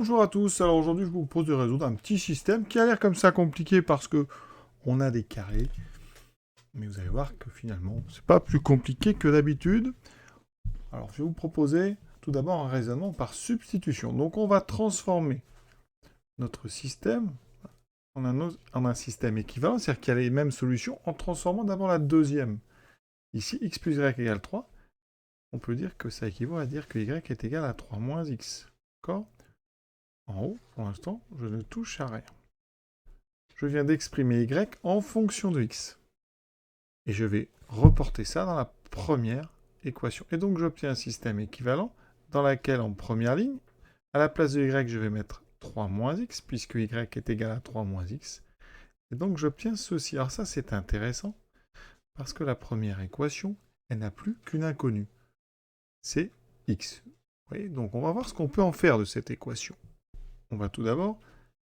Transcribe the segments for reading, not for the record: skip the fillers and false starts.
Bonjour à tous, alors aujourd'hui je vous propose de résoudre un petit système qui a l'air comme ça compliqué parce que on a des carrés, mais vous allez voir que finalement c'est pas plus compliqué que d'habitude. Alors je vais vous proposer tout d'abord un raisonnement par substitution. Donc on va transformer notre système en un système équivalent, c'est-à-dire qu'il y a les mêmes solutions en transformant d'abord la deuxième. Ici x plus y égale 3, on peut dire que ça équivaut à dire que y est égal à 3 moins x. D'accord? En haut, pour l'instant, je ne touche à rien. Je viens d'exprimer y en fonction de x. Et je vais reporter ça dans la première équation. Et donc j'obtiens un système équivalent dans lequel, en première ligne, à la place de y, je vais mettre 3 moins x, puisque y est égal à 3 moins x. Et donc j'obtiens ceci. Alors ça, c'est intéressant, parce que la première équation, elle n'a plus qu'une inconnue. C'est x. Vous voyez, donc on va voir ce qu'on peut en faire de cette équation. On va tout d'abord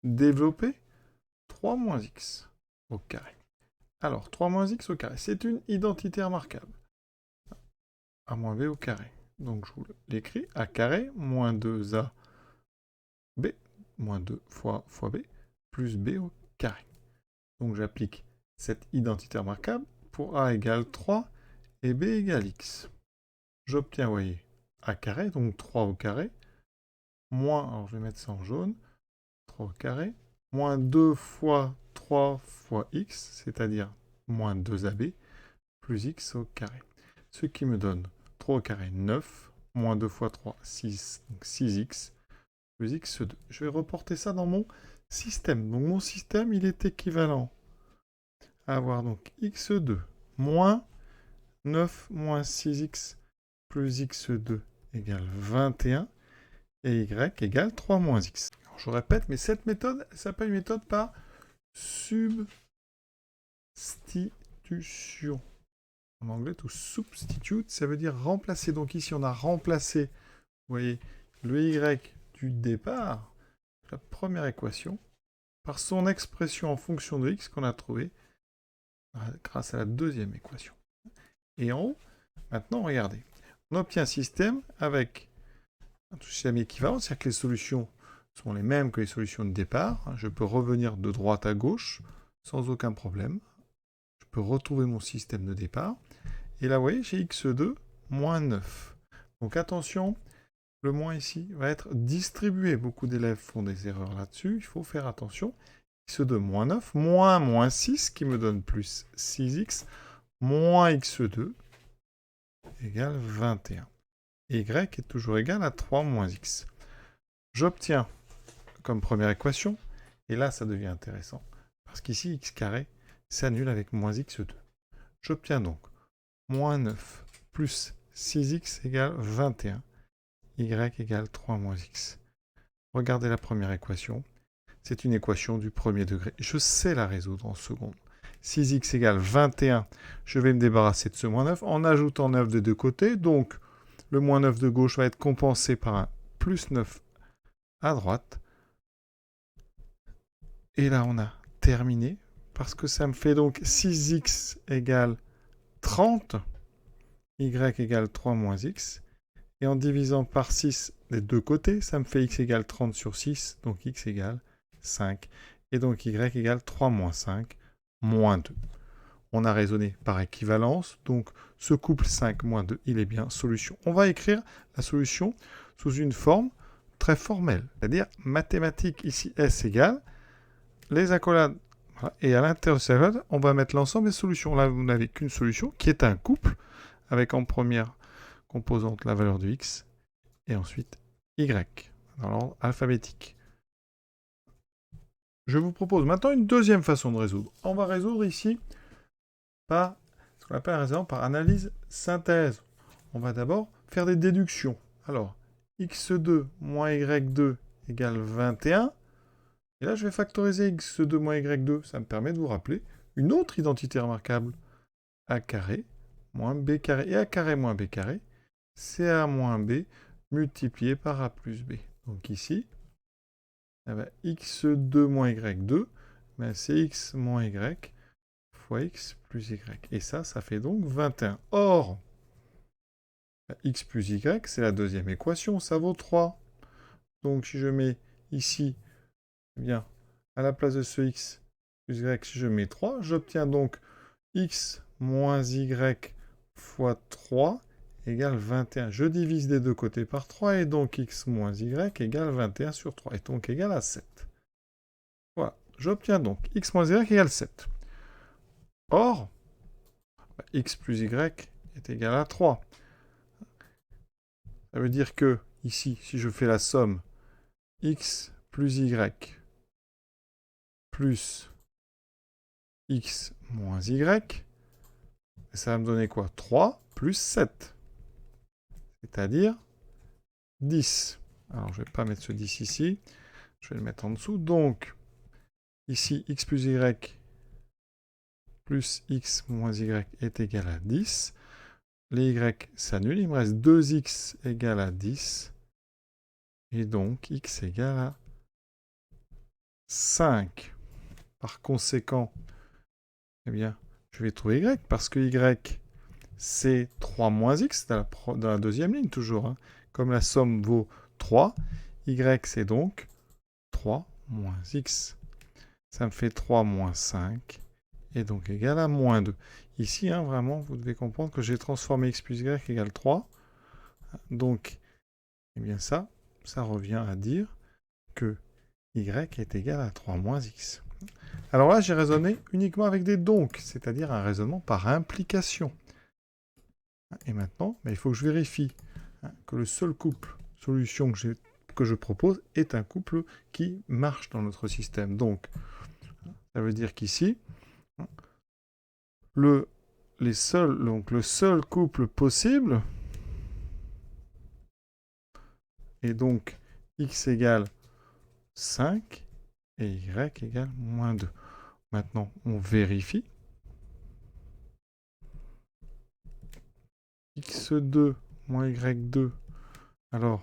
développer 3 moins x au carré. Alors, 3 moins x au carré, c'est une identité remarquable. A moins b au carré. Donc, je vous l'écris. A carré moins 2a b, moins 2 fois b, plus b au carré. Donc, j'applique cette identité remarquable pour a égale 3 et b égale x. J'obtiens, vous voyez, a carré, donc 3 au carré, moins, alors je vais mettre ça en jaune, 3 au carré, moins 2 fois 3 fois x, c'est-à-dire moins 2ab, plus x au carré. Ce qui me donne 3 au carré 9, moins 2 fois 3, 6, donc 6x, plus x2. Je vais reporter ça dans mon système. Donc mon système, il est équivalent à avoir donc x2 moins 9 moins 6x plus x2 égale 21 et y égale 3 moins x. Alors, je répète, mais cette méthode s'appelle une méthode par substitution. En anglais, to substitute, ça veut dire remplacer. Donc ici, on a remplacé, vous voyez, le y du départ, la première équation, par son expression en fonction de x qu'on a trouvé grâce à la deuxième équation. Et en haut, maintenant, regardez, on obtient un système avec un système équivalent, c'est-à-dire que les solutions sont les mêmes que les solutions de départ. Je peux revenir de droite à gauche sans aucun problème. Je peux retrouver mon système de départ. Et là, vous voyez, j'ai x2 moins 9. Donc attention, le moins ici va être distribué. Beaucoup d'élèves font des erreurs là-dessus. Il faut faire attention. x2 moins 9, moins 6, qui me donne plus 6x, moins x2 égale 21. Et y est toujours égal à 3 moins x. J'obtiens comme première équation, et là ça devient intéressant, parce qu'ici x carré s'annule avec moins x2. J'obtiens donc moins 9 plus 6x égale 21. Y égale 3 moins x. Regardez la première équation. C'est une équation du premier degré. Je sais la résoudre en seconde. 6x égale 21. Je vais me débarrasser de ce moins 9 en ajoutant 9 de deux côtés. Donc, le moins 9 de gauche va être compensé par un plus 9 à droite. Et là, on a terminé. Parce que ça me fait donc 6x égale 30. Y égale 3 moins x. Et en divisant par 6 des deux côtés, ça me fait x égale 30 sur 6, donc x égale 5. Et donc y égale 3 moins 5, moins 2. On a raisonné par équivalence, donc ce couple 5 moins 2, il est bien solution. On va écrire la solution sous une forme très formelle, c'est-à-dire mathématique, ici S égale, les accolades, voilà, et à l'intérieur de ces accolades, on va mettre l'ensemble des solutions. Là, vous n'avez qu'une solution, qui est un couple, avec en première composante la valeur de x, et ensuite y, dans l'ordre alphabétique. Je vous propose maintenant une deuxième façon de résoudre. On va résoudre ici par ce qu'on appelle un raisonnement par analyse synthèse. On va d'abord faire des déductions. Alors, x2 moins y2 égale 21. Et là, je vais factoriser x2 moins y2. Ça me permet de vous rappeler une autre identité remarquable. A carré moins b carré. Et a carré moins b carré, c'est a moins b multiplié par a plus b. Donc ici, eh ben, x2 moins y2, ben, c'est x moins y fois x plus y. Et ça fait donc 21. Or, ben, x plus y, c'est la deuxième équation, ça vaut 3. Donc si je mets ici, eh bien, à la place de ce x plus y, je mets 3. J'obtiens donc x moins y fois 3 égale 21. Je divise des deux côtés par 3, et donc x moins y égale 21 sur 3, et donc égale à 7. Voilà, j'obtiens donc x moins y égale 7. Or, x plus y est égal à 3. Ça veut dire que, ici, si je fais la somme, x plus y plus x moins y, ça va me donner quoi? 3 plus 7. C'est-à-dire 10. Alors, je ne vais pas mettre ce 10 ici. Je vais le mettre en dessous. Donc, ici, x plus y plus x moins y est égal à 10. Les y s'annulent. Il me reste 2x égale à 10. Et donc, x égale à 5. Par conséquent, eh bien, je vais trouver y, parce que y, c'est 3 moins x, dans la deuxième ligne toujours. Hein. Comme la somme vaut 3, y, c'est donc 3 moins x. Ça me fait 3 moins 5, et donc égal à moins 2. Ici, hein, vraiment, vous devez comprendre que j'ai transformé x plus y égale 3. Donc, eh bien ça revient à dire que y est égal à 3 moins x. Alors là, j'ai raisonné uniquement avec des donc, c'est-à-dire un raisonnement par implication. Et maintenant, il faut que je vérifie que le seul couple solution que je propose est un couple qui marche dans notre système. Donc, ça veut dire qu'ici, le seul couple possible est donc x égale 5 et y égale moins 2. Maintenant, on vérifie. x2 moins y2. Alors,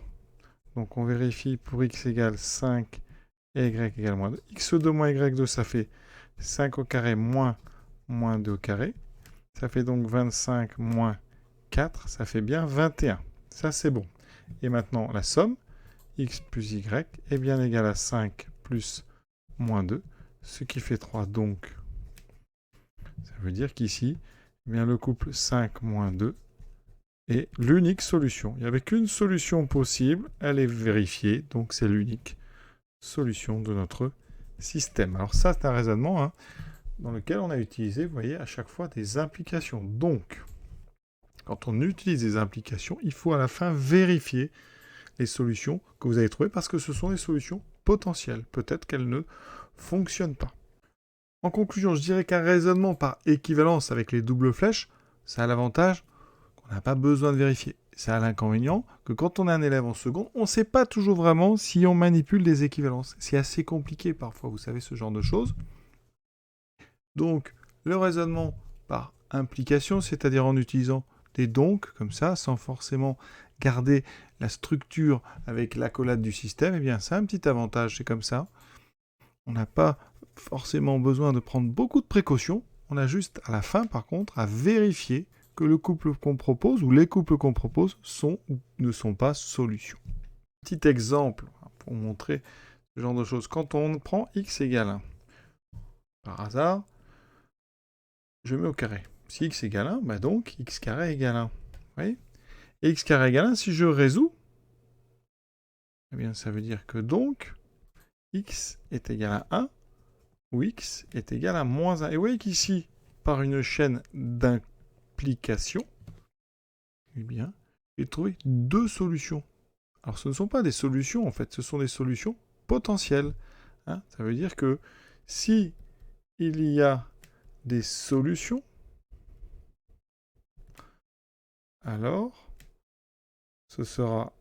donc on vérifie pour x égale 5 et y égale moins 2. x2 moins y2, ça fait 5 au carré moins 2 au carré. Ça fait donc 25 moins 4, ça fait bien 21. Ça, c'est bon. Et maintenant, la somme, x plus y est bien égale à 5 plus moins 2, ce qui fait 3. Donc, ça veut dire qu'ici, eh bien, le couple 5 moins 2 est l'unique solution. Il n'y avait qu'une solution possible, elle est vérifiée, donc c'est l'unique solution de notre système. Alors ça, c'est un raisonnement dans lequel on a utilisé, vous voyez, à chaque fois des implications. Donc, quand on utilise des implications, il faut à la fin vérifier les solutions que vous avez trouvées, parce que ce sont des solutions potentielles. Peut-être qu'elles ne fonctionnent pas. En conclusion, je dirais qu'un raisonnement par équivalence avec les doubles flèches, ça a l'avantage qu'on n'a pas besoin de vérifier. Ça a l'inconvénient que quand on est un élève en seconde, on ne sait pas toujours vraiment si on manipule des équivalences. C'est assez compliqué parfois, vous savez, ce genre de choses. Donc, le raisonnement par implication, c'est-à-dire en utilisant des donc, comme ça, sans forcément garder la structure avec l'accolade du système, eh bien, ça a un petit avantage, c'est comme ça. On n'a pas forcément besoin de prendre beaucoup de précautions. On a juste, à la fin, par contre, à vérifier que le couple qu'on propose, ou les couples qu'on propose, sont ou ne sont pas solutions. Petit exemple, pour montrer ce genre de choses. Quand on prend x égale 1, par hasard, je mets au carré. Si x égale 1, bah donc x carré égale 1. Vous voyez ? Et x carré égale 1, si je résous, eh bien ça veut dire que donc, x est égal à 1, ou x est égal à moins 1. Et vous voyez qu'ici, par une chaîne d'implication, eh bien, j'ai trouvé deux solutions. Alors ce ne sont pas des solutions en fait, ce sont des solutions potentielles. Ça veut dire que si il y a des solutions, alors ce sera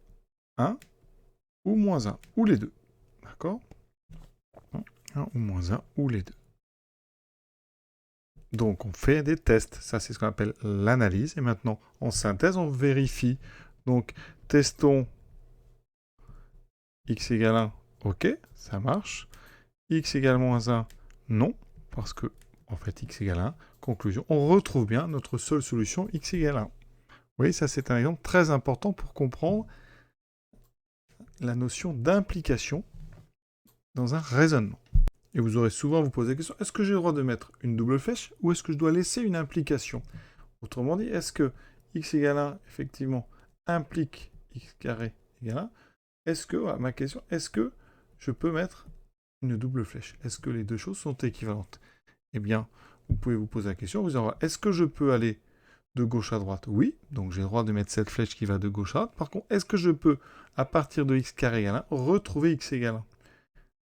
1 ou moins 1, ou les deux. D'accord ? 1 ou moins 1, ou les deux. Donc on fait des tests, ça c'est ce qu'on appelle l'analyse. Et maintenant, en synthèse, on vérifie. Donc testons x égale 1, ok, ça marche. X égale moins 1, non, parce que, en fait, x égale 1. Conclusion, on retrouve bien notre seule solution, x égale 1. Vous voyez, ça c'est un exemple très important pour comprendre la notion d'implication dans un raisonnement. Et vous aurez souvent à vous poser la question, est-ce que j'ai le droit de mettre une double flèche ou est-ce que je dois laisser une implication? Autrement dit, est-ce que x égale 1, effectivement, implique x carré égale 1? Est-ce que, voilà, ma question, est-ce que je peux mettre une double flèche? Est-ce que les deux choses sont équivalentes? Eh bien, vous pouvez vous poser la question, vous allez est-ce que je peux aller de gauche à droite? Oui, donc j'ai le droit de mettre cette flèche qui va de gauche à droite. Par contre, est-ce que je peux, à partir de x carré égale 1, retrouver x égale 1?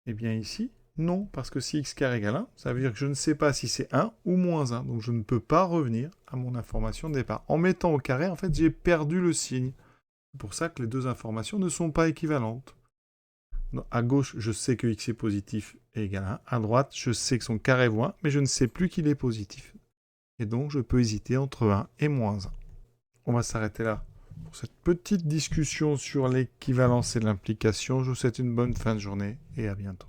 Eh bien ici, non, parce que si x carré égale 1, ça veut dire que je ne sais pas si c'est 1 ou moins 1, donc je ne peux pas revenir à mon information de départ. En mettant au carré, en fait, j'ai perdu le signe. C'est pour ça que les deux informations ne sont pas équivalentes. Donc, à gauche, je sais que x est positif et égal à 1. À droite, je sais que son carré vaut 1, mais je ne sais plus qu'il est positif. Et donc, je peux hésiter entre 1 et moins 1. On va s'arrêter là pour cette petite discussion sur l'équivalence et l'implication. Je vous souhaite une bonne fin de journée et à bientôt.